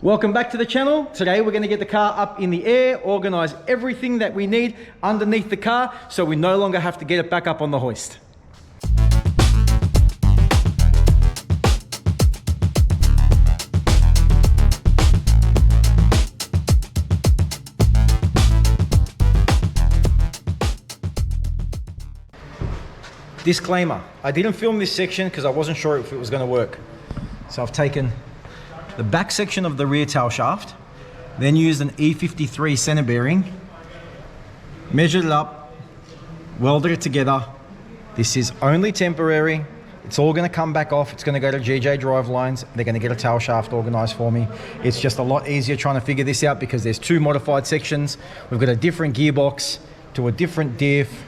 Welcome back to the channel. Today we're going to get the car up in the air, organize everything that we need underneath the car so we no longer have to get it back up on the hoist. Disclaimer, I didn't film this section because I wasn't sure if it was going to work. So I've taken the back section of the rear tail shaft, then used an E53 center bearing, measured it up, welded it together. This is only temporary. It's all going to come back off. It's going to go to GJ Drive Lines. They're going to get a tail shaft organized for me. It's just a lot easier trying to figure this out because there's two modified sections. We've got a different gearbox to a different diff.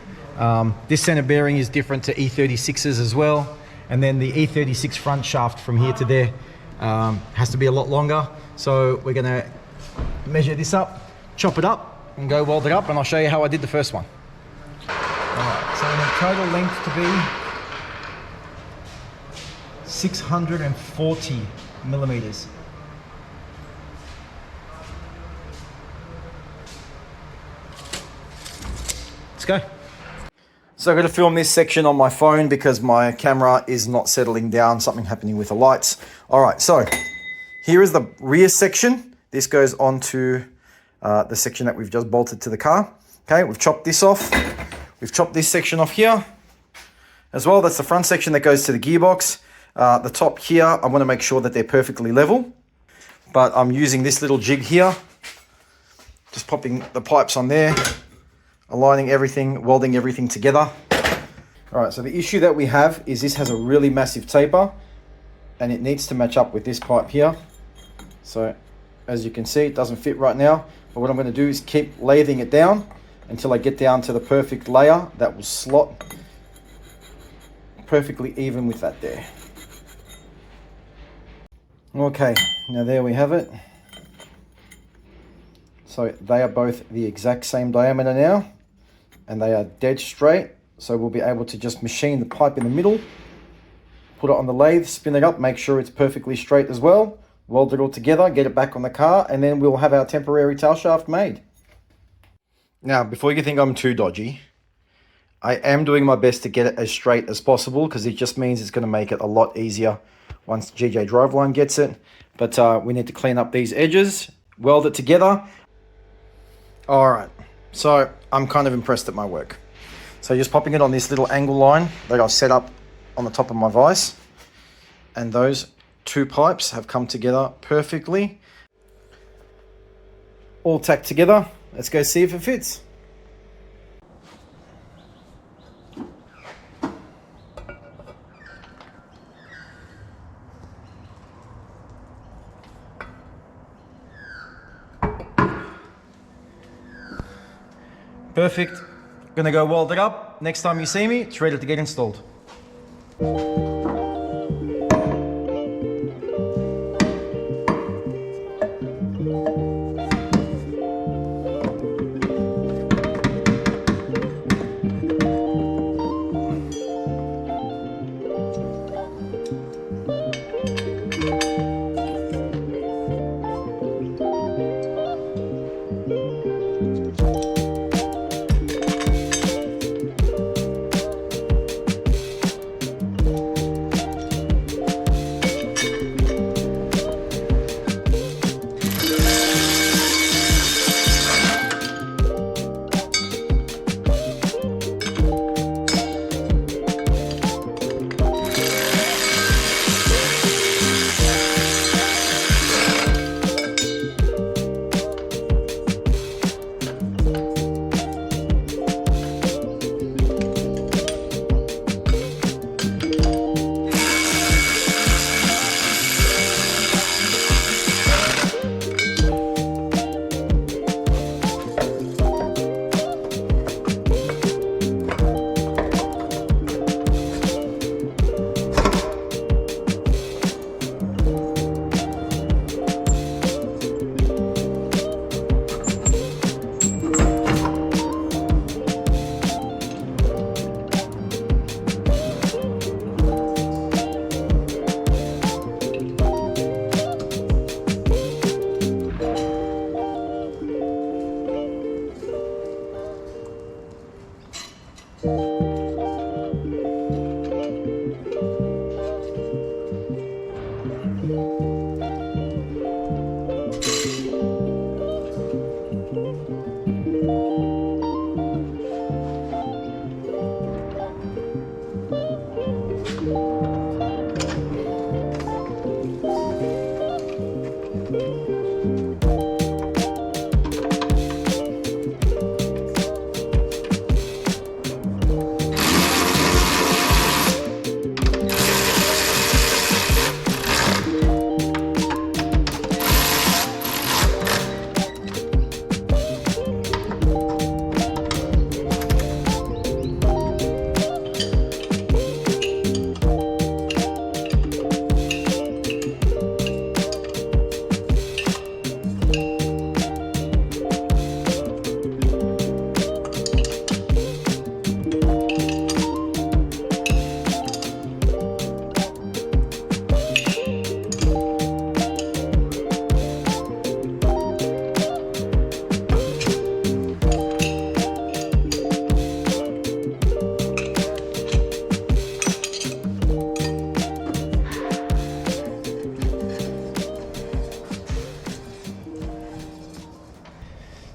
This center bearing is different to E36s as well. And then the E36 front shaft from here to there has to be a lot longer. So we're gonna measure this up, chop it up, and go weld it up, and I'll show you how I did the first one. Alright, so the total length to be 640 millimeters. Let's go. So I'm going to film this section on my phone because my camera is not settling down, something happening with the lights. All right, so here is the rear section. This goes on to the section that we've just bolted to the car. Okay, we've chopped this off. We've chopped this section off here as well. That's the front section that goes to the gearbox. The top here, I want to make sure that they're perfectly level. But I'm using this little jig here. Just popping the pipes on there. Aligning everything, welding everything together. All right, so the issue that we have is this has a really massive taper and it needs to match up with this pipe here. So as you can see, it doesn't fit right now, but what I'm going to do is keep lathing it down until I get down to the perfect layer that will slot perfectly even with that there. Okay, now there we have it. So they are both the exact same diameter now, and they are dead straight. So we'll be able to just machine the pipe in the middle, put it on the lathe, spin it up, make sure it's perfectly straight as well, weld it all together, get it back on the car, and then we'll have our temporary tail shaft made. Now, before you think I'm too dodgy, I am doing my best to get it as straight as possible because it just means it's going to make it a lot easier once GJ Driveline gets it. But we need to clean up these edges, weld it together. All right, so I'm kind of impressed at my work. So just popping it on this little angle line that I've set up on the top of my vise, and those two pipes have come together perfectly. All tacked together. Let's go see if it fits. Perfect. Gonna go weld it up. Next time you see me, it's ready to get installed.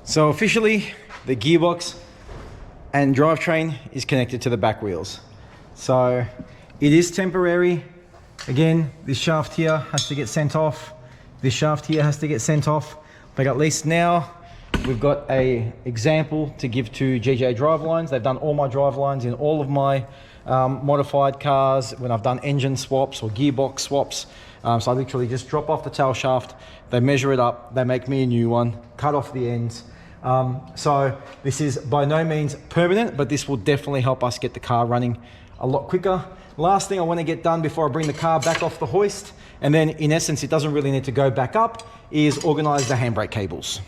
So officially, the gearbox and drivetrain is connected to the back wheels. So it is temporary. Again, this shaft here has to get sent off. This shaft here has to get sent off. But at least now we've got a example to give to GJ Drivelines. They've done all my drivelines in all of my modified cars when I've done engine swaps or gearbox swaps. So I literally just drop off the tail shaft, they measure it up, they make me a new one, cut off the ends. So this is by no means permanent, but this will definitely help us get the car running a lot quicker. Last thing I want to get done before I bring the car back off the hoist, and then in essence it doesn't really need to go back up, is organize the handbrake cables.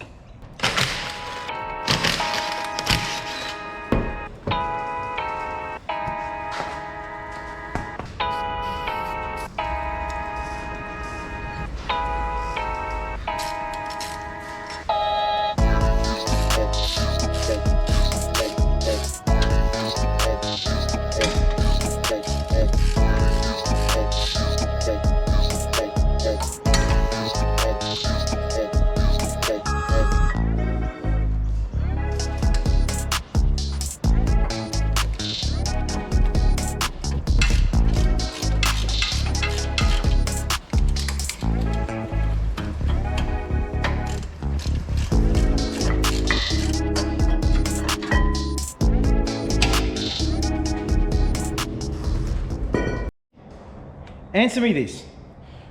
Answer me this,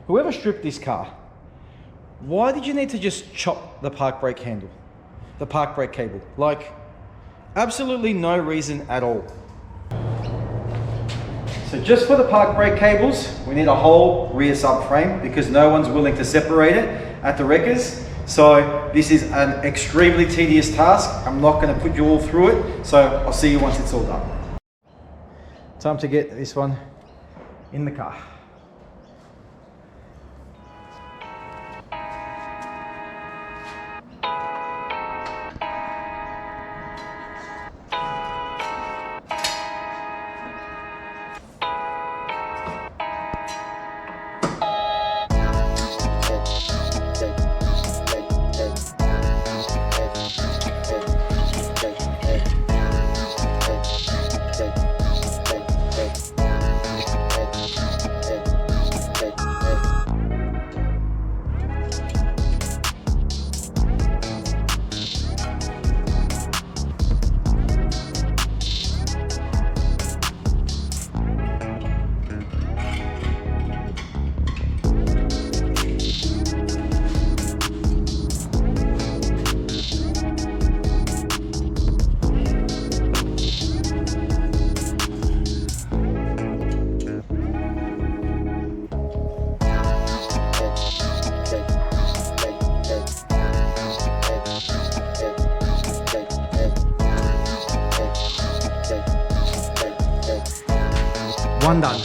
whoever stripped this car, why did you need to just chop the park brake handle, the park brake cable? Like, absolutely no reason at all. So just for the park brake cables, we need a whole rear subframe because no one's willing to separate it at the wreckers. So this is an extremely tedious task. I'm not going to put you all through it. So I'll see you once it's all done. Time to get this one in the car. One done.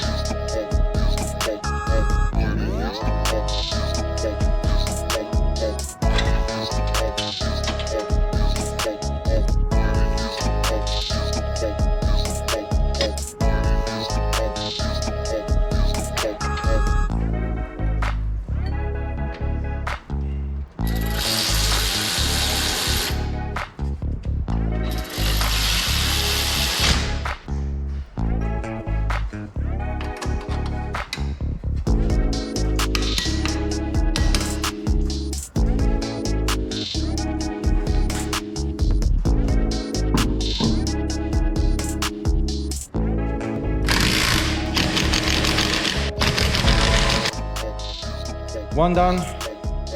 One done,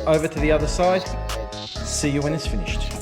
over to the other side. See you when it's finished.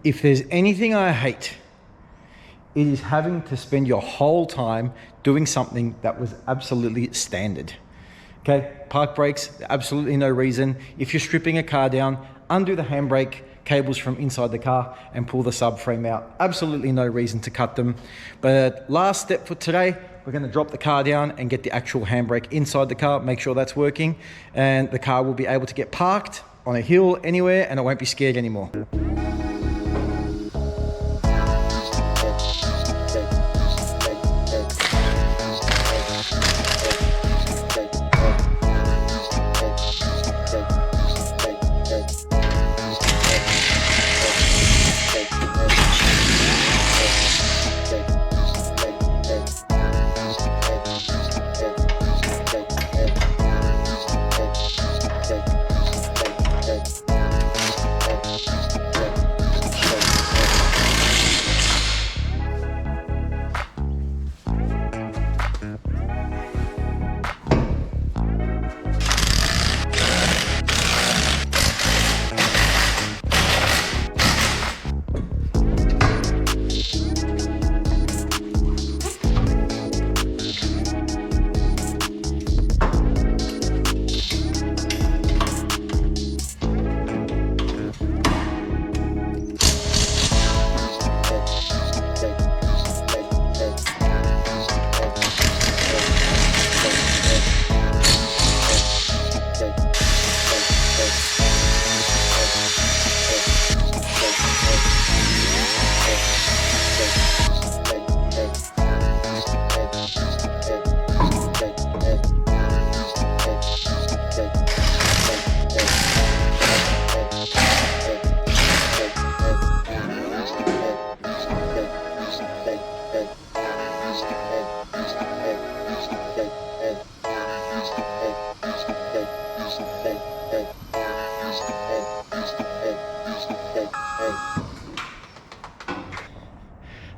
If there's anything I hate, it is having to spend your whole time doing something that was absolutely standard. Okay, park brakes, absolutely no reason. If you're stripping a car down, undo the handbrake cables from inside the car and pull the subframe out. Absolutely no reason to cut them. But last step for today, we're going to drop the car down and get the actual handbrake inside the car, make sure that's working, and the car will be able to get parked on a hill anywhere and it won't be scared anymore.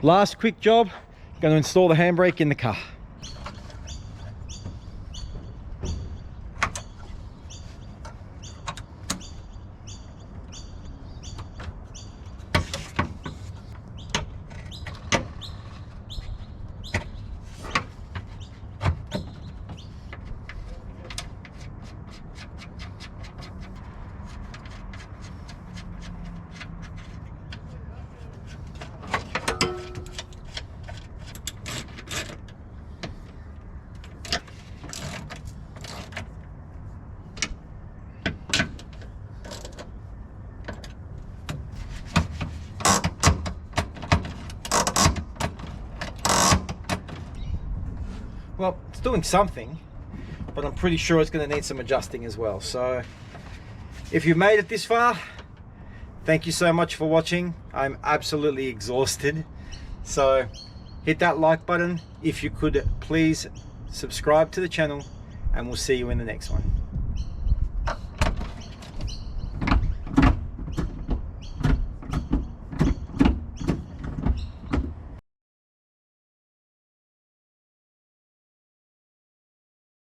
Last quick job, going to install the handbrake in the car. Well, it's doing something, but I'm pretty sure it's going to need some adjusting as well. So if you've made it this far, thank you so much for watching. I'm absolutely exhausted. So hit that like button. If you could please subscribe to the channel, and we'll see you in the next one.